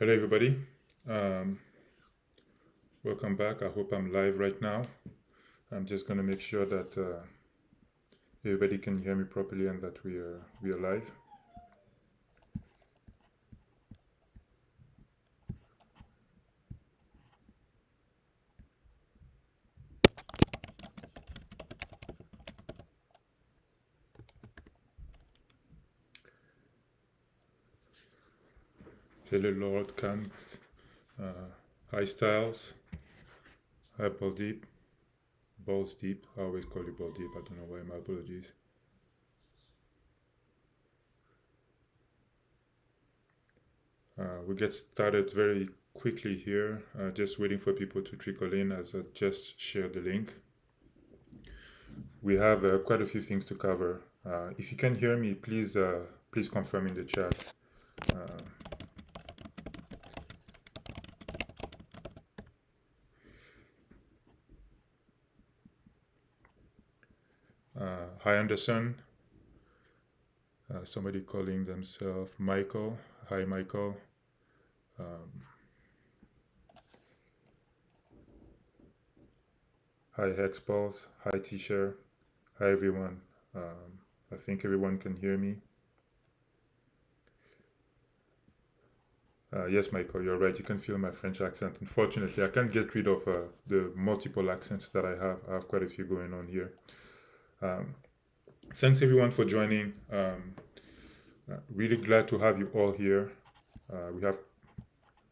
Hello, everybody. Um, Welcome back. I hope I'm live right now. I'm just going to make sure that everybody can hear me properly and that we are live. Hello, Lord Kant. Hi, Styles. Hi, Baldeep. Balls Deep. I always call you Baldeep. I don't know why. My apologies. We get started very quickly here. Just waiting for people to trickle in as I just shared the link. We have quite a few things to cover. If you can hear me, please confirm in the chat. Hi, Anderson. Somebody calling themselves Michael. Hi, Michael. Hi, Hexballs. Hi, T-Share. Hi, everyone. I think everyone can hear me. Yes, Michael, you're right. You can feel my French accent. Unfortunately, I can't get rid of the multiple accents that I have. I have quite a few going on here. Thanks, everyone, for joining. Really glad to have you all here. We have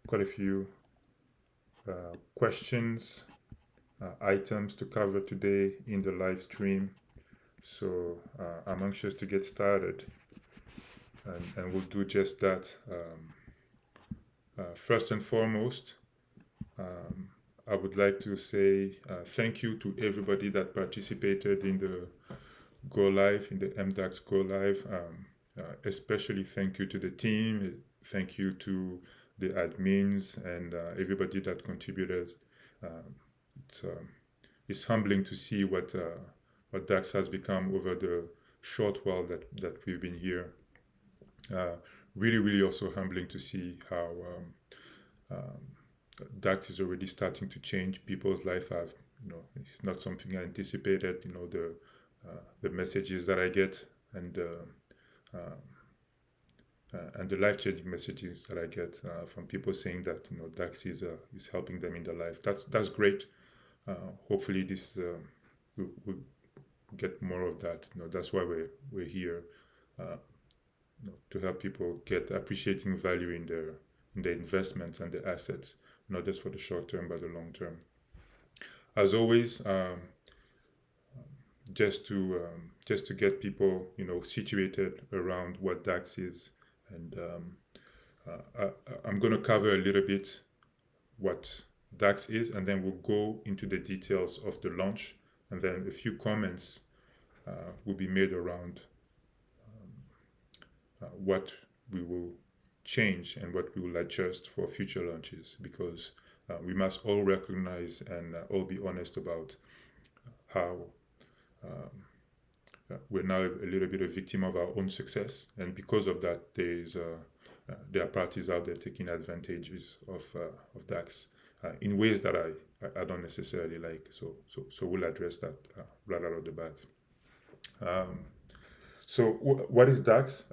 quite a few questions, items to cover today in the live stream. So I'm anxious to get started, and we'll do just that. First and foremost, I would like to say thank you to everybody that participated in the Go Live, in the mDAXE Go Live. Especially thank you to the team. Thank you to the admins and everybody that contributed. It's humbling to see what Dax has become over the short while that we've been here. Really also humbling to see how Dax is already starting to change people's life. It's not something I anticipated. The messages that I get and the life-changing messages that I get from people saying that Dax is helping them in their life. That's great. Hopefully, this we'll get more of that. That's why we're here to help people get appreciating value in their investments and their assets, not just for the short term but the long term. As always, just to get people situated around what Dax is, and I'm going to cover a little bit what Dax is, and then we'll go into the details of the launch, and then a few comments will be made around what we will change and what we will adjust for future launches, because we must all recognize and all be honest about how we're now a little bit a victim of our own success, and because of that, there are parties out there taking advantages of Dax in ways that I don't necessarily like. So we'll address that right out of the bat. So what is Dax?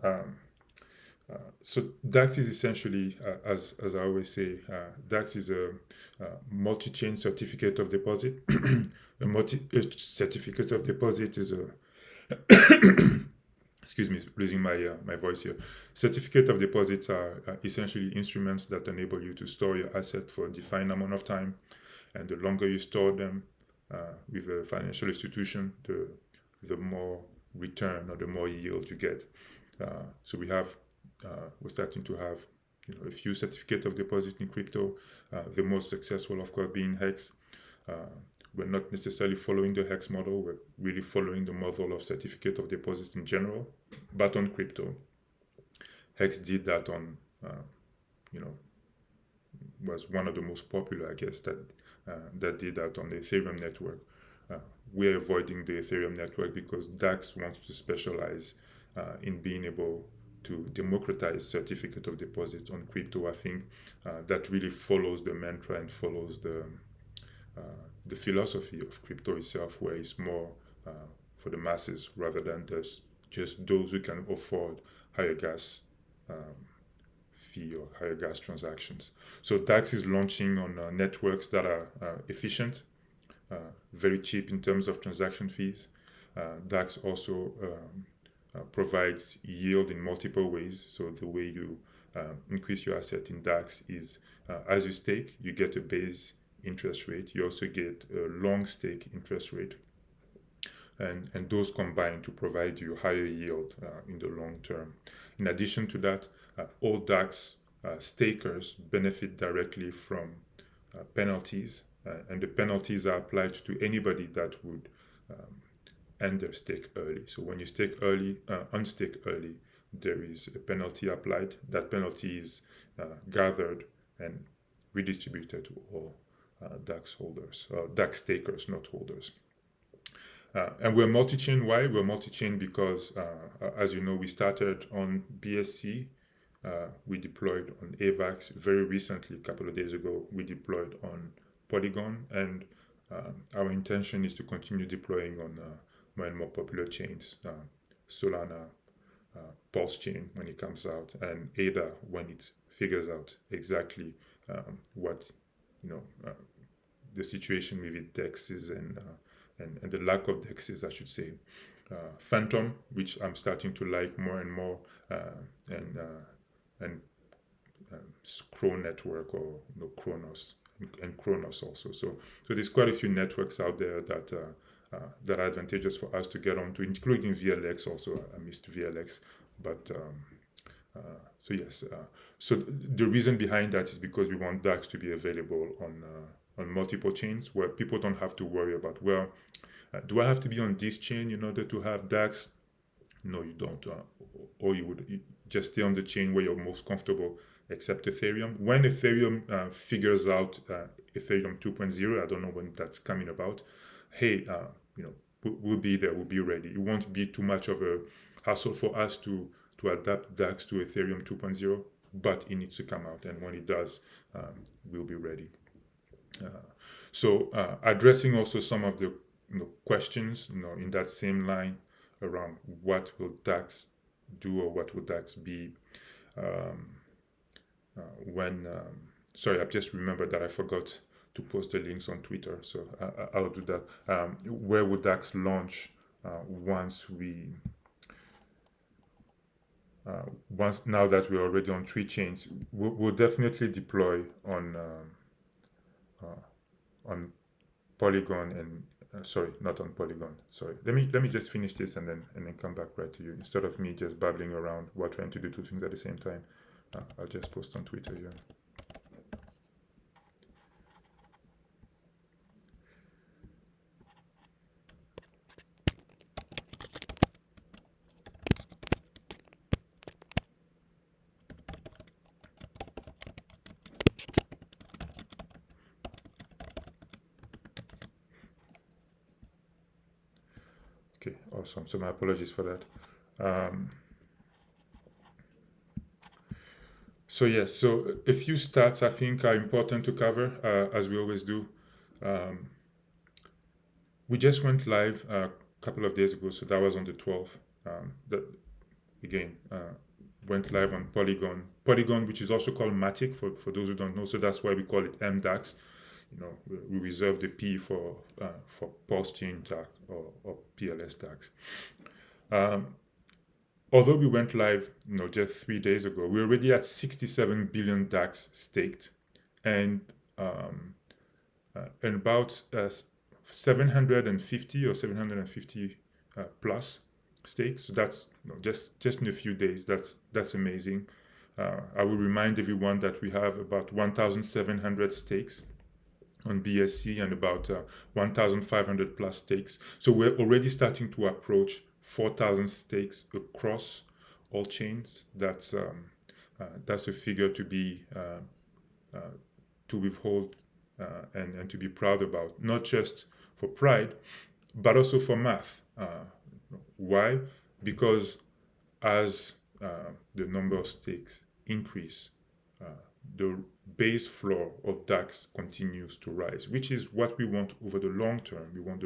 So Dax is essentially, as I always say, Dax is a multi-chain certificate of deposit. A certificate of deposit is a excuse me, losing my voice here. Certificate of deposits are essentially instruments that enable you to store your asset for a defined amount of time, and the longer you store them with a financial institution, the more return or the more yield you get. So we're starting to have a few certificates of deposit in crypto. The most successful, of course, being Hex. We're not necessarily following the Hex model. We're really following the model of certificate of deposit in general, but on crypto. Hex did that on, was one of the most popular, I guess, that did that on the Ethereum network. We're avoiding the Ethereum network because Dax wants to specialize in being able to democratize certificate of deposit on crypto. I think that really follows the mantra and follows the philosophy of crypto itself, where it's more for the masses rather than just those who can afford higher gas fee or higher gas transactions. So Daxe is launching on networks that are efficient, very cheap in terms of transaction fees. Daxe also provides yield in multiple ways. So the way you increase your asset in Daxe is as you stake, you get a base interest rate. You also get a long stake interest rate. And those combine to provide you higher yield in the long term. In addition to that, all Daxe stakers benefit directly from penalties, and the penalties are applied to anybody that would end their stake early. So when you stake early, unstake early, there is a penalty applied. That penalty is gathered and redistributed to all Daxe holders, Daxe stakers, not holders. And we're multi-chain. Why? We're multi-chain because, as you know, we started on BSC. We deployed on AVAX very recently, a couple of days ago. We deployed on Polygon, and our intention is to continue deploying on more and more popular chains, Solana, Pulse Chain when it comes out, and ADA when it figures out exactly what the situation with its DEXs and the lack of DEXs, I should say. Phantom, which I'm starting to like more and more, and Scroll Network or Kronos, and Kronos also. So there's quite a few networks out there that are advantageous for us to get onto, including VLX also. I missed VLX, but so yes. So the reason behind that is because we want Daxe to be available on multiple chains, where people don't have to worry about, well, do I have to be on this chain in order to have Daxe? No, you don't. Or you just stay on the chain where you're most comfortable, except Ethereum. When Ethereum figures out Ethereum 2.0, I don't know when that's coming about, hey, we'll be there, we'll be ready. It won't be too much of a hassle for us to adapt Daxe to Ethereum 2.0, but it needs to come out, and when it does, we'll be ready. So addressing also some of the questions in that same line around what will Daxe do or what will Daxe be sorry, I've just remembered that I forgot to post the links on Twitter, so I'll do that. Where will Daxe launch once now that we're already on 3 chains? We'll definitely deploy on Polygon and sorry, not on Polygon. Sorry. Let me just finish this and then come back right to you, instead of me just babbling around while trying to do 2 things at the same time. I'll just post on Twitter here. Okay, awesome. So my apologies for that. So yes, so a few stats I think are important to cover, as we always do. We just went live a couple of days ago, so that was on the 12th. That again went live on Polygon. Polygon, which is also called Matic for those who don't know. So that's why we call it mDAXE. We reserve the P for Pulse Chain Dax or PLS Dax. Although we went live, just 3 days ago, we're already at 67 billion Dax staked, and about 750 or 750 plus stakes. So that's just in a few days. That's amazing. I will remind everyone that we have about 1,700 stakes on BSC and about 1,500 plus stakes. So we're already starting to approach 4,000 stakes across all chains. That's a figure to be to withhold and to be proud about, not just for pride, but also for math. Why? Because as the number of stakes increase, the base floor of Dax continues to rise, which is what we want over the long term. We want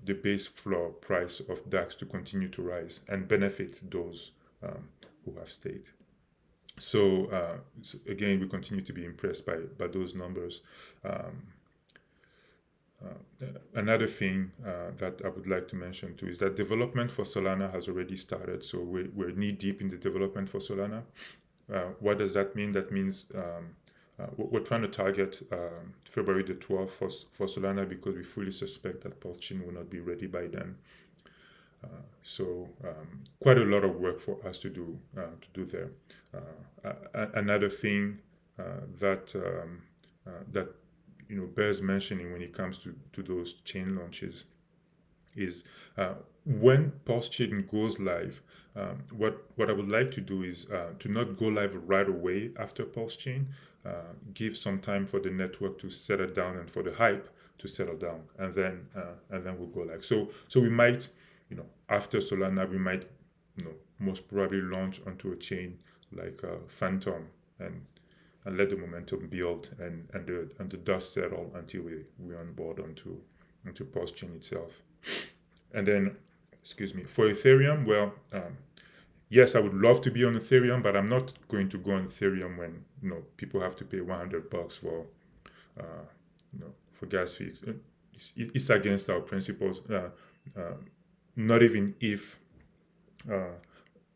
the base floor price of Dax to continue to rise and benefit those who have staked. So again, we continue to be impressed by those numbers. Another thing that I would like to mention too is that development for Solana has already started. So we're knee deep in the development for Solana. What does that mean? That means we're trying to target February the 12th for Solana, because we fully suspect that Pulse-Chain will not be ready by then. So quite a lot of work for us to do there. Another thing that bears mentioning when it comes to those chain launches is when Pulse-Chain goes live, what I would like to do is to not go live right away after Pulse-Chain, give some time for the network to settle down and for the hype to settle down, and then we'll go live. So we might, after Solana, we might, most probably launch onto a chain like Phantom and let the momentum build and the dust settle until we onboard onto Pulse-Chain itself. And then, for Ethereum, well, yes, I would love to be on Ethereum, but I'm not going to go on Ethereum when people have to pay $100 for gas fees. It's against our principles. Not even if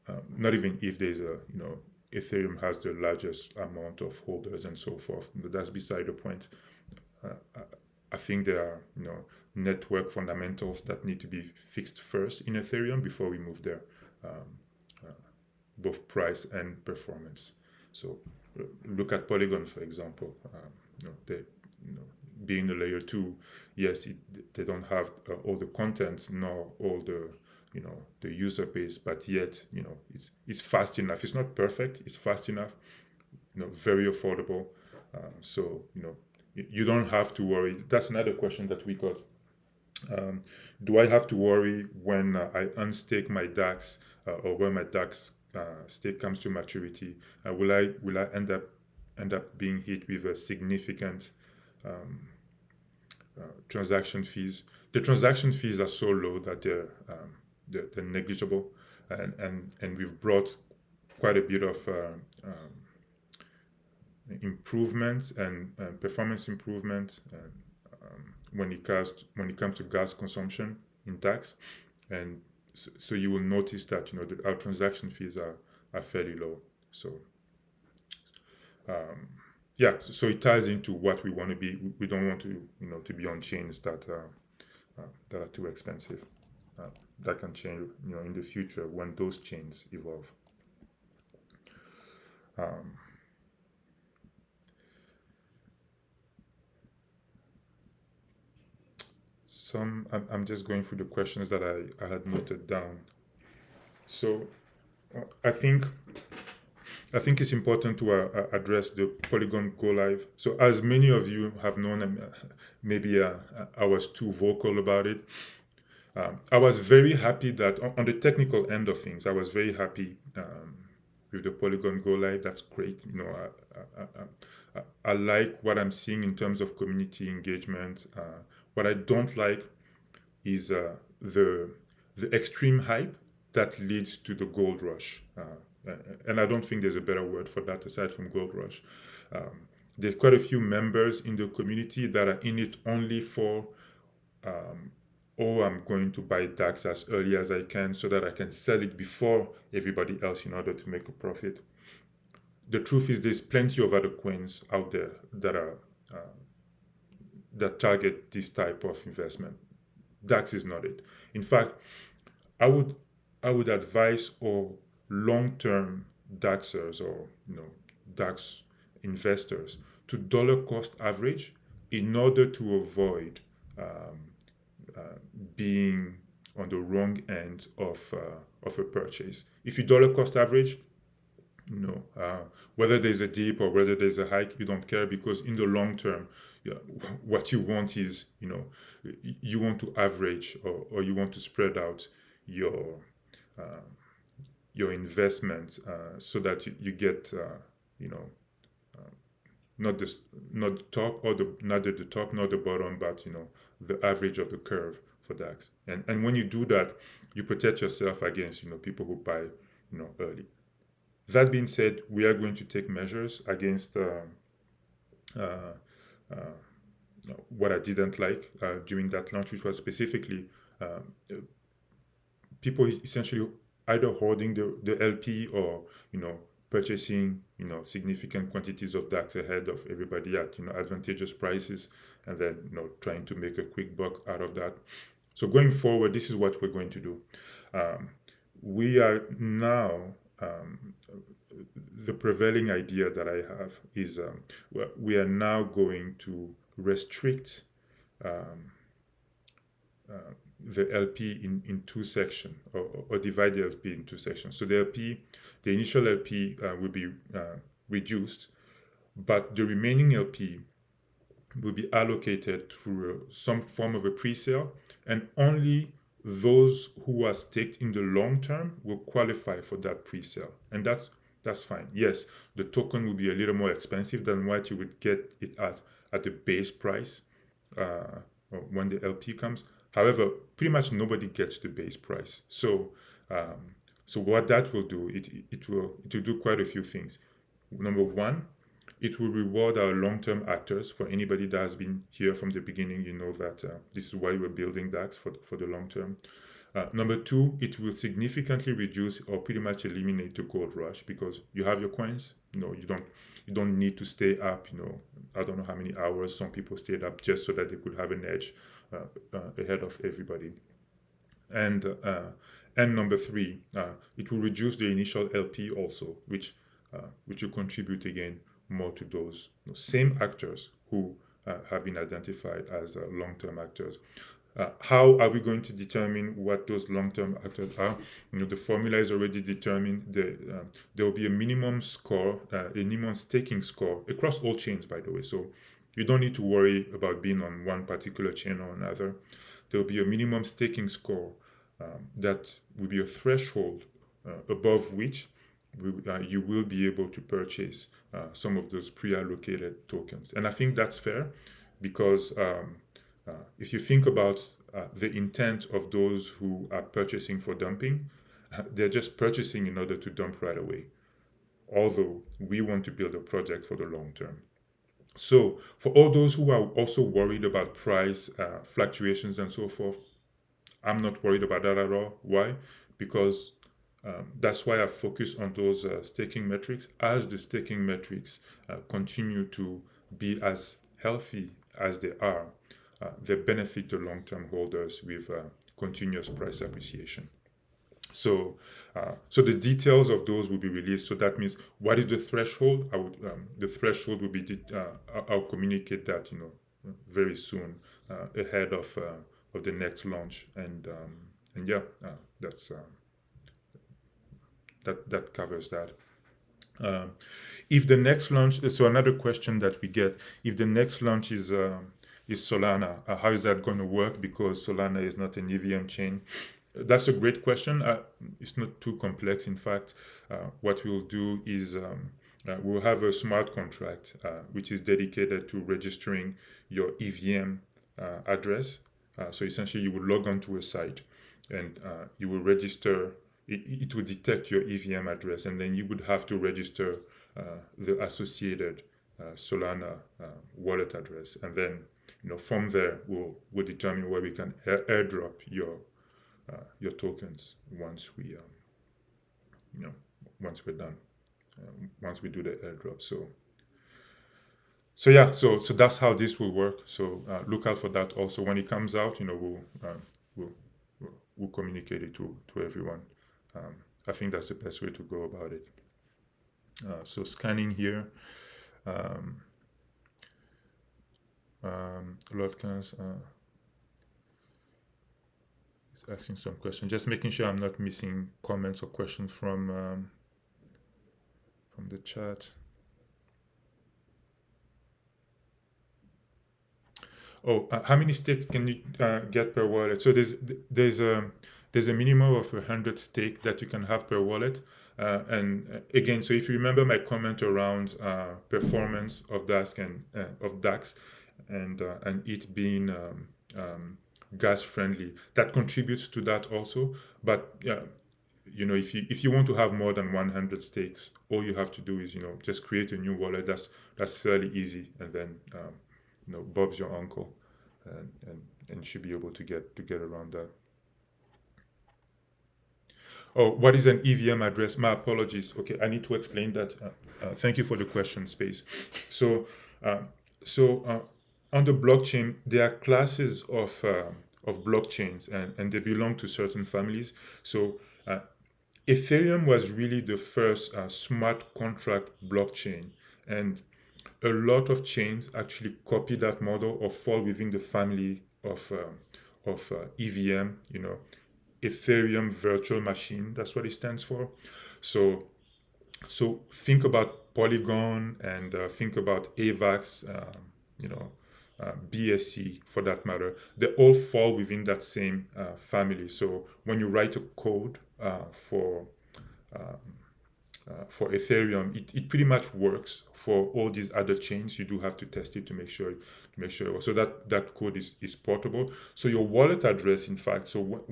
there's a Ethereum has the largest amount of holders and so forth. That's beside the point. I think there are network fundamentals that need to be fixed first in Ethereum before we move there, both price and performance. So look at Polygon, for example. Being a layer 2, yes, they don't have all the content nor all the the user base, but yet it's fast enough. It's not perfect. It's fast enough. Very affordable. So you don't have to worry. That's another question that we got. Do I have to worry when I unstake my DAX or when my DAX stake comes to maturity? Will I end up being hit with a significant transaction fees? The transaction fees are so low that they're negligible, and we've brought quite a bit of improvements and performance improvements when it comes to gas consumption in Dax, and so you will notice that our transaction fees are fairly low. So so it ties into what we want to be. We don't want to to be on chains that are too expensive. That can change in the future when those chains evolve. I'm just going through the questions that I had noted down. So I think it's important to address the Polygon go live. So as many of you have known, maybe I was too vocal about it. I was very happy that on the technical end of things, I was very happy with the Polygon go live. That's great. I like what I'm seeing in terms of community engagement. What I don't like is the extreme hype that leads to the gold rush. And I don't think there's a better word for that aside from gold rush. There's quite a few members in the community that are in it only for, I'm going to buy DAX as early as I can so that I can sell it before everybody else in order to make a profit. The truth is there's plenty of other coins out there that target this type of investment. DAX is not it. In fact, I would advise all long-term DAXers or DAX investors to dollar cost average in order to avoid being on the wrong end of a purchase. If you dollar cost average, whether there's a dip or whether there's a hike, you don't care, because in the long term, what you want is, you want to average or you want to spread out your your investment so that you get you know not the top or neither the top nor the bottom, but the average of the curve for DAX. And when you do that, you protect yourself against people who buy early. That being said, we are going to take measures against what I didn't like during that launch, which was specifically people essentially either hoarding the LP or purchasing significant quantities of DAX ahead of everybody at advantageous prices, and then trying to make a quick buck out of that. So going forward, this is what we're going to do. We are now the prevailing idea that I have is we are now going to restrict the LP in two sections, or divide the LP in two sections. So the initial LP will be reduced, but the remaining LP will be allocated through some form of a pre-sale, and only those who are staked in the long term will qualify for that pre-sale. And that's fine. Yes, the token will be a little more expensive than what you would get it at the base price when the LP comes. However, pretty much nobody gets the base price. So what that will do, it will do quite a few things. Number one, it will reward our long-term actors. For anybody that has been here from the beginning, you know that this is why we're building DAX for the long term. Number two, it will significantly reduce or pretty much eliminate the gold rush, because you have your coins. You don't need to stay up. I don't know how many hours some people stayed up just so that they could have an edge ahead of everybody. And number three, it will reduce the initial LP also, which will contribute again more to those same actors who have been identified as long-term actors. How are we going to determine what those long-term actors are? The formula is already determined. There will be a minimum score, a minimum staking score across all chains, by the way. So you don't need to worry about being on one particular chain or another. There will be a minimum staking score that will be a threshold above which you will be able to purchase some of those pre-allocated tokens. And I think that's fair, because if you think about the intent of those who are purchasing for dumping, they're just purchasing in order to dump right away. Although we want to build a project for the long term. So for all those who are also worried about price fluctuations and so forth, I'm not worried about that at all. Why? Because that's why I focus on those staking metrics. As the staking metrics continue to be as healthy as they are, they benefit the long-term holders with continuous price appreciation. So the details of those will be released. So that means, what is the threshold? The threshold will be I'll communicate that very soon ahead of the next launch, and yeah, that covers that. If the next launch, so another question that we get, if the next launch is Solana, how is that going to work? Because Solana is not an EVM chain. That's a great question. It's not too complex. In fact, what we'll do is we'll have a smart contract which is dedicated to registering your EVM address. So essentially, you will log onto a site and you will register. It will detect your EVM address, and then you would have to register the associated Solana wallet address, and then from there we'll determine where we can airdrop your tokens once we once we're done, once we do the airdrop. So yeah, so that's how this will work. So look out for that. Also, when it comes out, we'll communicate it to everyone. I think that's the best way to go about it. So scanning here, Lordkans is asking some questions. Just making sure I'm not missing comments or questions from the chat. Oh, how many stakes can you get per wallet? So there's there's a minimum of 100 stake that you can have per wallet. And again, so if you remember my comment around performance of Daxe and it being gas friendly, that contributes to that also. But you know, if you want to have more than 100 stakes, all you have to do is, you know, just create a new wallet. That's fairly easy, and then you know, Bob's your uncle, and you should be able to get around that. Oh, what is an EVM address? My apologies. Okay, I need to explain that. Thank you for the question, Space. So, on the blockchain, there are classes of blockchains, and they belong to certain families. So, Ethereum was really the first smart contract blockchain, and a lot of chains actually copy that model or fall within the family of EVM. You know, Ethereum Virtual Machine. That's what it stands for. So think about Polygon and think about AVAX. You know, BSC for that matter. They all fall within that same family. So when you write a code for Ethereum, it pretty much works for all these other chains. You do have to test it to make sure it works. So that code is portable. So your wallet address, in fact, so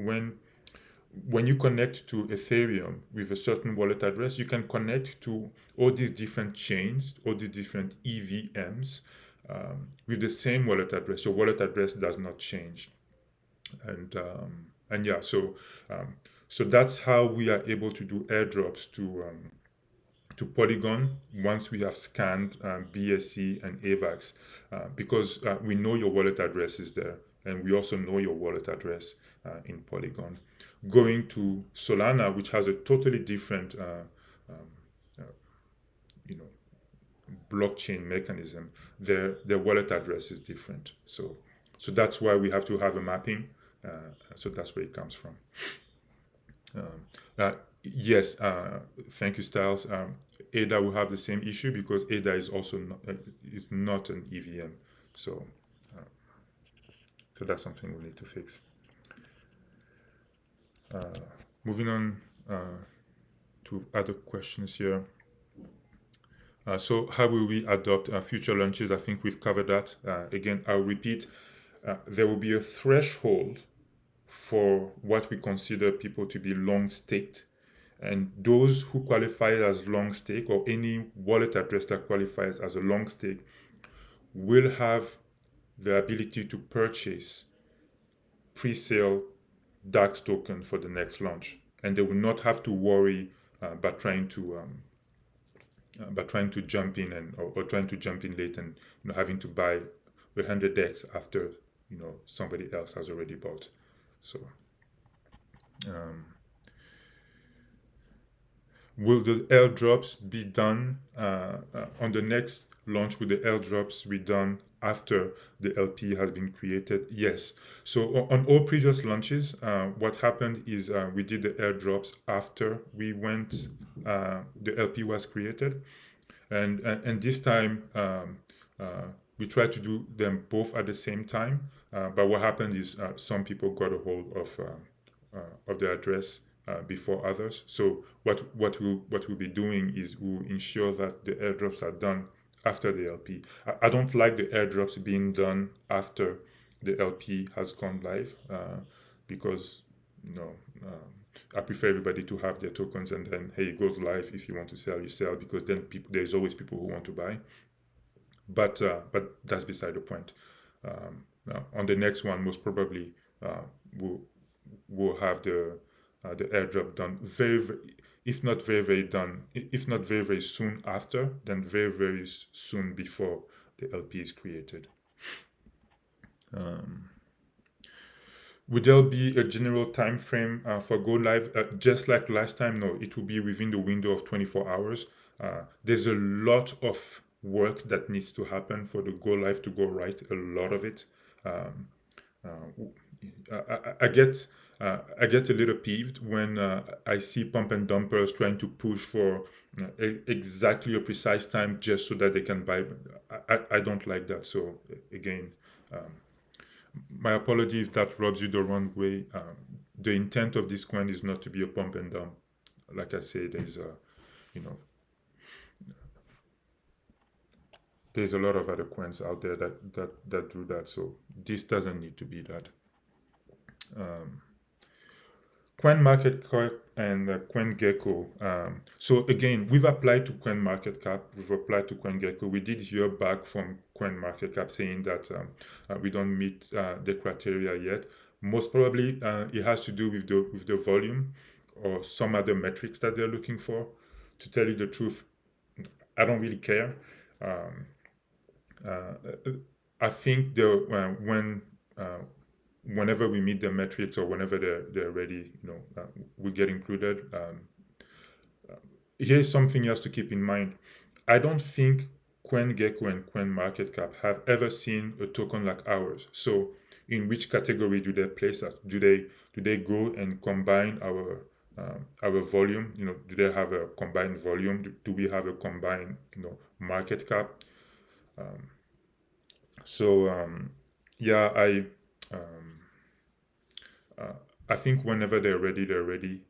when you connect to Ethereum with a certain wallet address, you can connect to all these different chains, all these different EVMs with the same wallet address. Your wallet address does not change, and yeah, so that's how we are able to do airdrops to Polygon once we have scanned BSC and AVAX, because we know your wallet address is there, and we also know your wallet address in Polygon. Going to Solana, which has a totally different you know, blockchain mechanism, their wallet address is different. So that's why we have to have a mapping. So that's where it comes from. Yes, thank you, Styles. ADA will have the same issue because ADA is also not an EVM. So that's something we need to fix. Moving on to other questions here. So how will we adopt future launches? I think we've covered that. Again, I'll repeat, there will be a threshold for what we consider people to be long staked. And those who qualify as long stake, or any wallet address that qualifies as a long stake, will have the ability to purchase pre-sale Daxe token for the next launch, and they will not have to worry about trying to jump in or trying to jump in late and, you know, having to buy 100 Daxe after, you know, somebody else has already bought. So will the airdrops be done on the next launch? Will the airdrops be done after the LP has been created? Yes. So on all previous launches, what happened is we did the airdrops after the LP was created, and this time we tried to do them both at the same time. But what happened is some people got a hold of the address before others. So what we'll be doing is we'll ensure that the airdrops are done after the LP. I don't like the airdrops being done after the LP has gone live because, you know, I prefer everybody to have their tokens, and then, hey, it goes live. If you want to sell, you sell, because then there's always people who want to buy. But that's beside the point. On the next one, most probably we'll have the airdrop done if not very soon after, then very, very soon before the LP is created. Would there be a general time frame for go live? Just like last time, no, it will be within the window of 24 hours. There's a lot of work that needs to happen for the go live to go right, a lot of it. I get a little peeved when I see pump and dumpers trying to push for exactly a precise time just so that they can buy. I don't like that. So again, my apology if that rubs you the wrong way. the intent of this coin is not to be a pump and dump. Like I said, there's a, you know, there's a lot of other coins out there that do that. So this doesn't need to be that. CoinMarketCap and CoinGecko. So again, we've applied to CoinMarketCap, we've applied to CoinGecko. We did hear back from CoinMarketCap saying that we don't meet the criteria yet. Most probably, it has to do with the volume or some other metrics that they're looking for. To tell you the truth, I don't really care. I think whenever we meet the metrics or whenever they're ready, we get included. Here's something else to keep in mind. I don't think CoinGecko and CoinMarketCap have ever seen a token like ours. So in which category do they place us? Do they go and combine our volume? Do they have a combined volume? Do we have a combined market cap? I think whenever they're ready, they're ready.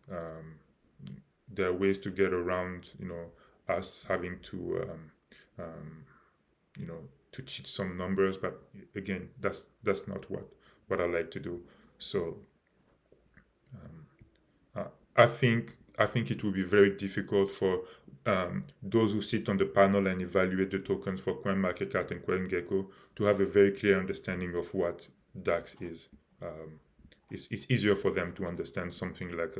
There are ways to get around, us having to, to cheat some numbers. But again, that's not what I like to do. So I think it will be very difficult for those who sit on the panel and evaluate the tokens for CoinMarketCap and CoinGecko to have a very clear understanding of what DAX is. It's easier for them to understand something like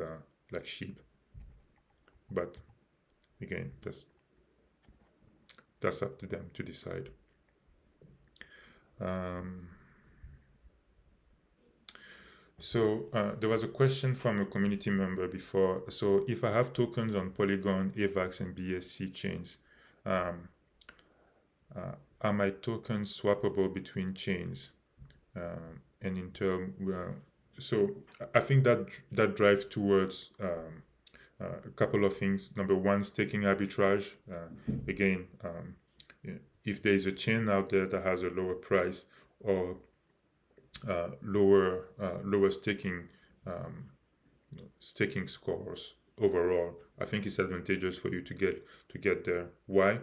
sheep. But again, that's up to them to decide. So there was a question from a community member before. So if I have tokens on Polygon, AVAX, and BSC chains, are my tokens swappable between chains? And in term, so I think that drives towards a couple of things. Number one, staking arbitrage. Again, if there is a chain out there that has a lower price or lower staking scores overall, I think it's advantageous for you to get there. Why?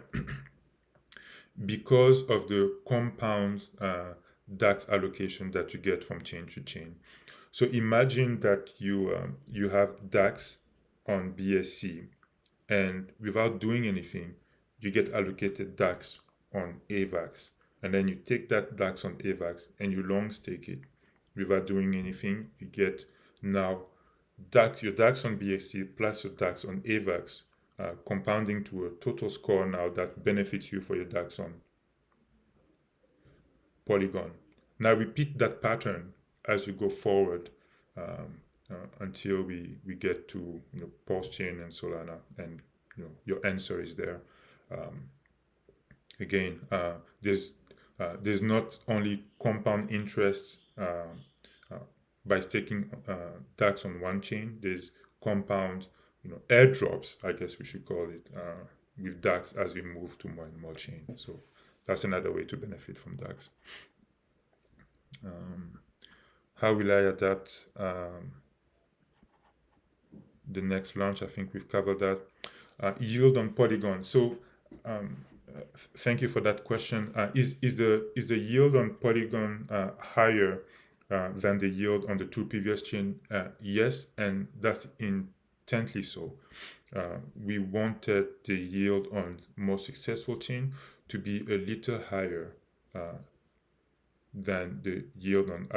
Because of the compound DAX allocation that you get from chain to chain. So imagine that you have DAX on BSC, and without doing anything, you get allocated DAX on AVAX. And then you take that DAX on AVAX and you long stake it without doing anything. You get now your DAX on BSC plus your DAX on AVAX, compounding to a total score now that benefits you for your DAX on Polygon. Now repeat that pattern as you go forward until we get to Pulse Chain and Solana, and your answer is there. Again, there's not only compound interest by staking DAX on one chain. There's compound, airdrops, I guess we should call it, with DAX as we move to more and more chains. So that's another way to benefit from DAX. How will I adapt the next launch? I think we've covered that. Yield on Polygon. So thank you for that question. Is the yield on Polygon higher than the yield on the two previous chain? Yes, and that's intently so. We wanted the yield on more successful chain to be a little higher than the yield on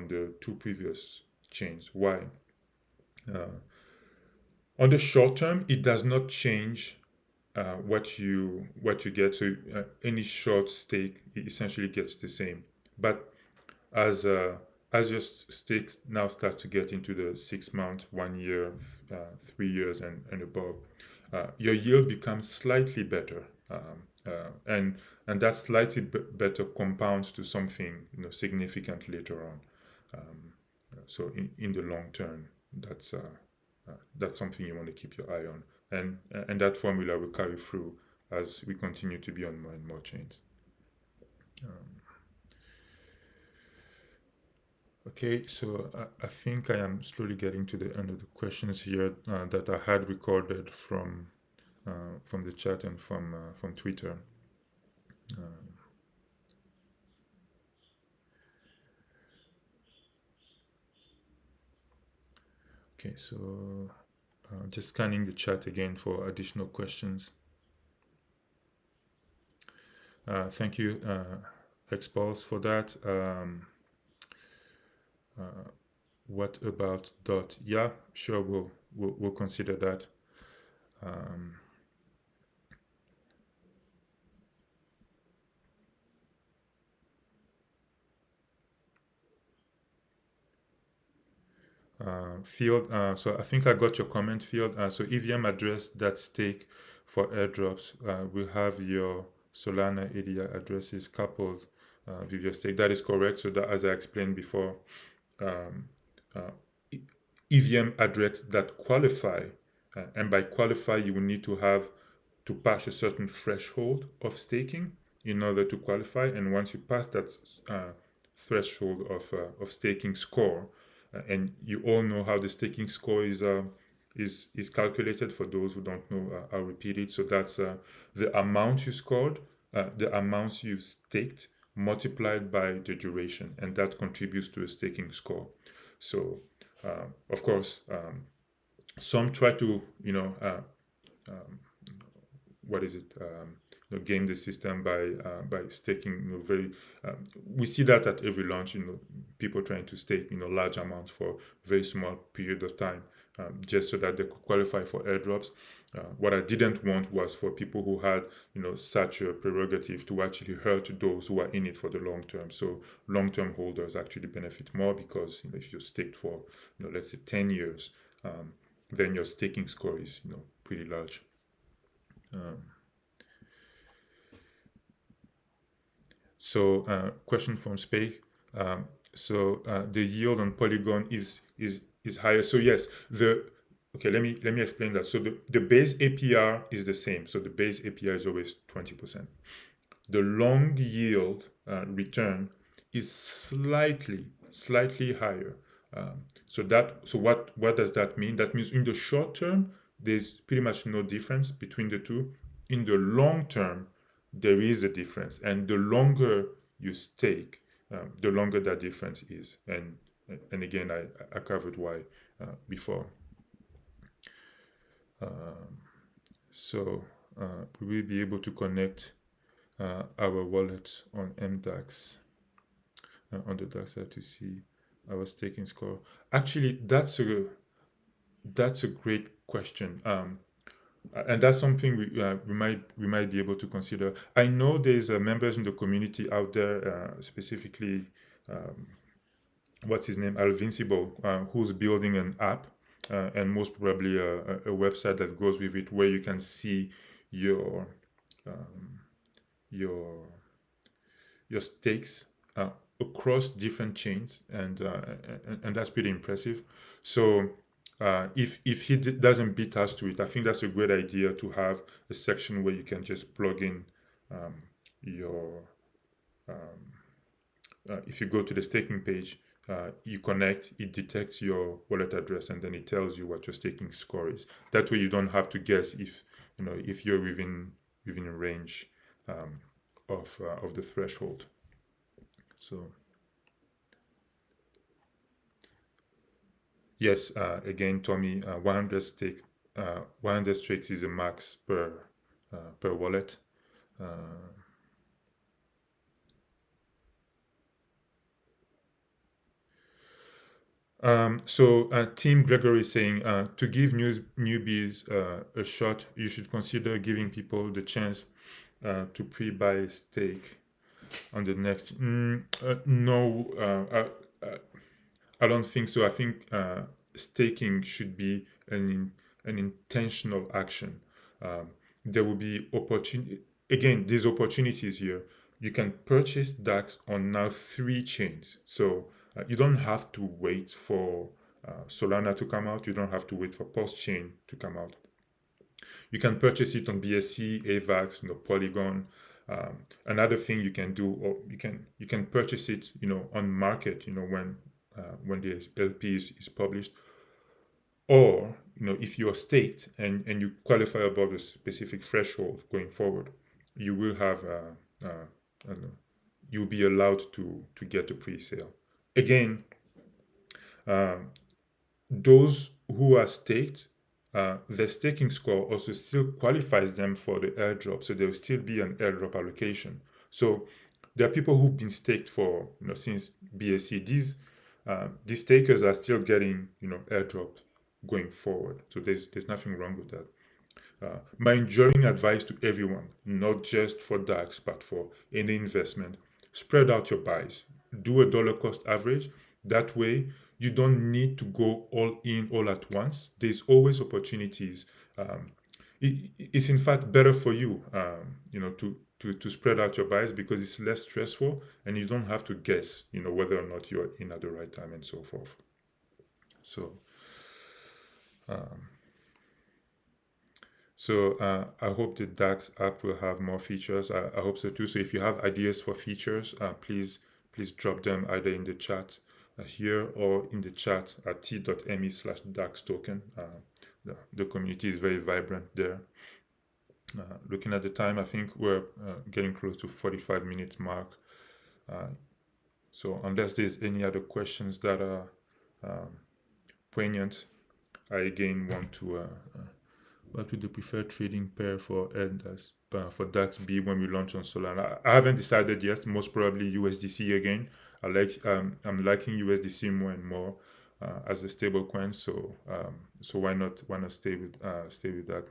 the two previous chains. Why? On the short term, it does not change what you get. So any short stake essentially gets the same. But as your stakes now start to get into the 6 months, 1 year, 3 years, and above, your yield becomes slightly better, and that slightly better compounds to something significant later on. So in the long term, that's something you want to keep your eye on, and that formula will carry through as we continue to be on more and more chains. Okay, so I think I am slowly getting to the end of the questions here that I had recorded from the chat and from Twitter. Okay, so just scanning the chat again for additional questions. Thank you, Expulse, for that. What about dot? Yeah, sure, we'll consider that. Field, so I think I got your comment, Field. So Evm address that stake for airdrops will have your Solana ADI addresses coupled with your stake. That is correct. So that, as I explained before, um, uh, Evm address that qualify, and by qualify you will need to have to pass a certain threshold of staking in order to qualify. And once you pass that threshold of staking score, and you all know how the staking score is calculated. For those who don't know, I'll repeat it. So that's the amount you scored, the amounts you staked multiplied by the duration, and that contributes to a staking score. So, of course, some try to, what is it? Game the system by staking. Very. We see that at every launch. People trying to stake large amounts for very small period of time, just so that they could qualify for airdrops. What I didn't want was for people who had such a prerogative to actually hurt those who are in it for the long term. So long-term holders actually benefit more because if you're staked for let's say 10 years, then your staking score is pretty large. So question from Spake. The yield on Polygon is higher. So yes, okay, let me explain that. So the base APR is the same. So the base APR is always 20%. The long yield return is slightly higher. So what does that mean? That means in the short term, there's pretty much no difference between the two. In the long term, there is a difference, and the longer you stake, the longer that difference is. And again, I covered why before. So we will be able to connect our wallet on mDAXE on the Daxe side to see our staking score. Actually, that's a great question. And that's something we might be able to consider. I know there's members in the community out there, specifically, what's his name, Alvincible, who's building an app, and most probably a website that goes with it, where you can see your stakes across different chains, and that's pretty impressive. So if he doesn't beat us to it, I think that's a great idea to have a section where you can just plug in your if you go to the staking page, you connect, it detects your wallet address, and then it tells you what your staking score is. That way you don't have to guess if you're within a range of the threshold. So yes, again, Tommy, 100 stakes is a max per wallet. Team Gregory is saying, to give newbies a shot, you should consider giving people the chance to pre-buy a stake on the next. No, I don't think so. I think staking should be an intentional action. There will be opportunity. Again, there's opportunities here. You can purchase Dax on now 3 chains. So you don't have to wait for Solana to come out. You don't have to wait for Chain to come out. You can purchase it on BSC, AVAX, Polygon. Another thing you can do, or you can purchase it, on market, when when the LP is published. Or, if you are staked and you qualify above a specific threshold going forward, you will have, I don't know, you'll be allowed to get a pre-sale. Again, those who are staked, their staking score also still qualifies them for the airdrop, so there will still be an airdrop allocation. So there are people who've been staked for since BSC. These stakers are still getting airdrop going forward. So there's nothing wrong with that. My enduring advice to everyone, not just for DAX, but for any investment, spread out your buys. Do a dollar cost average. That way, you don't need to go all in all at once. There's always opportunities. It's in fact better for you, to spread out your buys because it's less stressful and you don't have to guess, whether or not you're in at the right time and so forth. So, I hope the Dax app will have more features. I hope so too. So if you have ideas for features, please drop them either in the chat here or in the chat at t.me/Dax token. The community is very vibrant there. Looking at the time, I think we're getting close to 45-minute mark. So unless there's any other questions that are poignant, I again want to what would the preferred trading pair for for Dax be when we launch on Solana? I haven't decided yet. Most probably USDC again. I'm liking USDC more and more as a stable coin. So why not stay with that?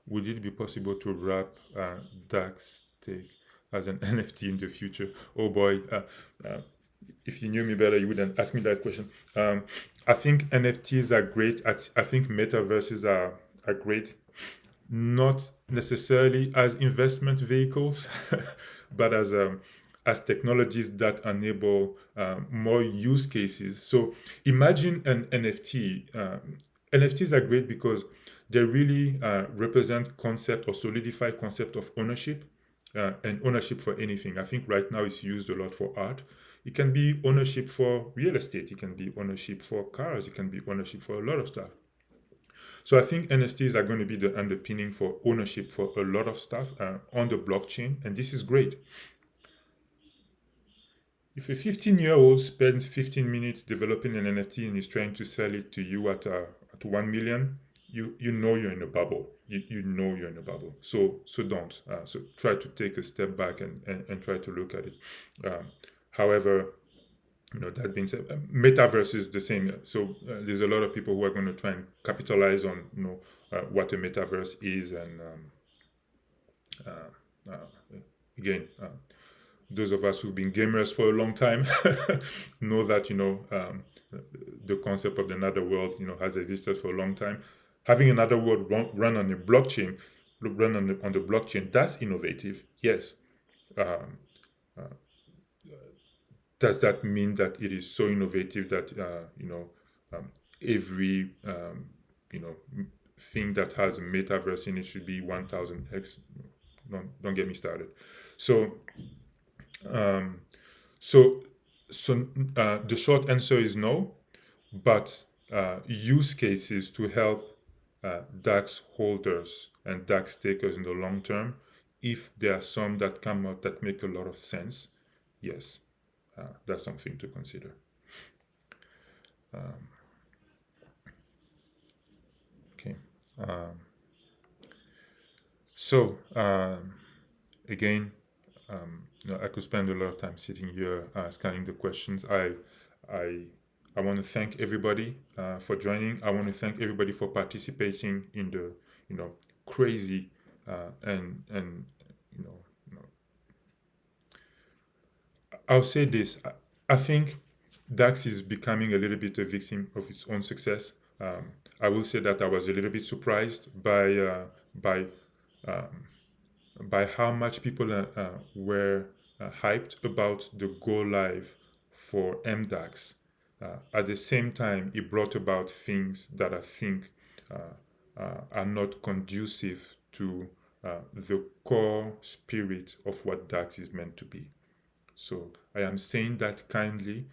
Would it be possible to wrap Dax stake as an NFT in the future? Oh boy. If you knew me better, you wouldn't ask me that question. I think NFTs are great. I think metaverses are great, not necessarily as investment vehicles, but as technologies that enable more use cases. So imagine an NFT. NFTs are great because they really represent concept or solidify concept of ownership. And ownership for anything. I think right now it's used a lot for art. It can be ownership for real estate. It can be ownership for cars. It can be ownership for a lot of stuff. So I think NFTs are going to be the underpinning for ownership for a lot of stuff on the blockchain. And this is great. If a 15-year-old spends 15 minutes developing an NFT and is trying to sell it to you at 1 million, you know you're in a bubble. You know you're in a bubble. So don't. So try to take a step back and try to look at it. However, that being said, metaverse is the same. So there's a lot of people who are going to try and capitalize on what a metaverse is, and again, those of us who've been gamers for a long time know that the concept of another world has existed for a long time. Having another world run on the blockchain, that's innovative. Yes. Does that mean that it is so innovative that every thing that has a metaverse in it should be 1000x? Don't get me started. So the short answer is no, but use cases to help DAX holders and DAX takers in the long term, if there are some that come out that make a lot of sense, yes, that's something to consider. Okay. Again, I could spend a lot of time sitting here scanning the questions. I want to thank everybody for joining. I want to thank everybody for participating in the crazy and I'll say this. I think DAX is becoming a little bit a victim of its own success. I will say that I was a little bit surprised by how much people were hyped about the go live for mDAXE. At the same time, it brought about things that I think are not conducive to the core spirit of what DAX is meant to be. So I am saying that kindly,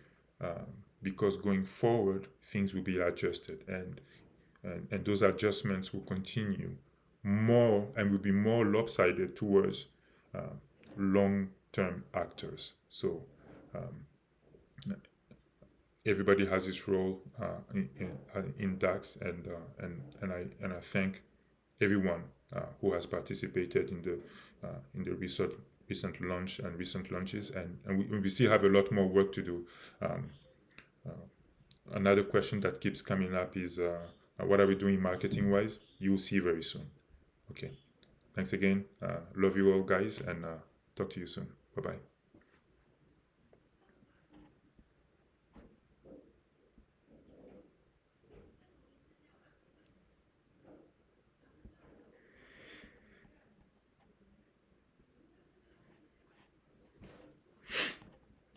because going forward things will be adjusted, and those adjustments will continue more and will be more lopsided towards long-term actors. So everybody has its role in Dax, and I thank everyone who has participated in the recent launch and recent launches, and we still have a lot more work to do. Another question that keeps coming up is what are we doing marketing wise? You'll see very soon. Okay, thanks again. Love you all, guys, and talk to you soon. Bye bye.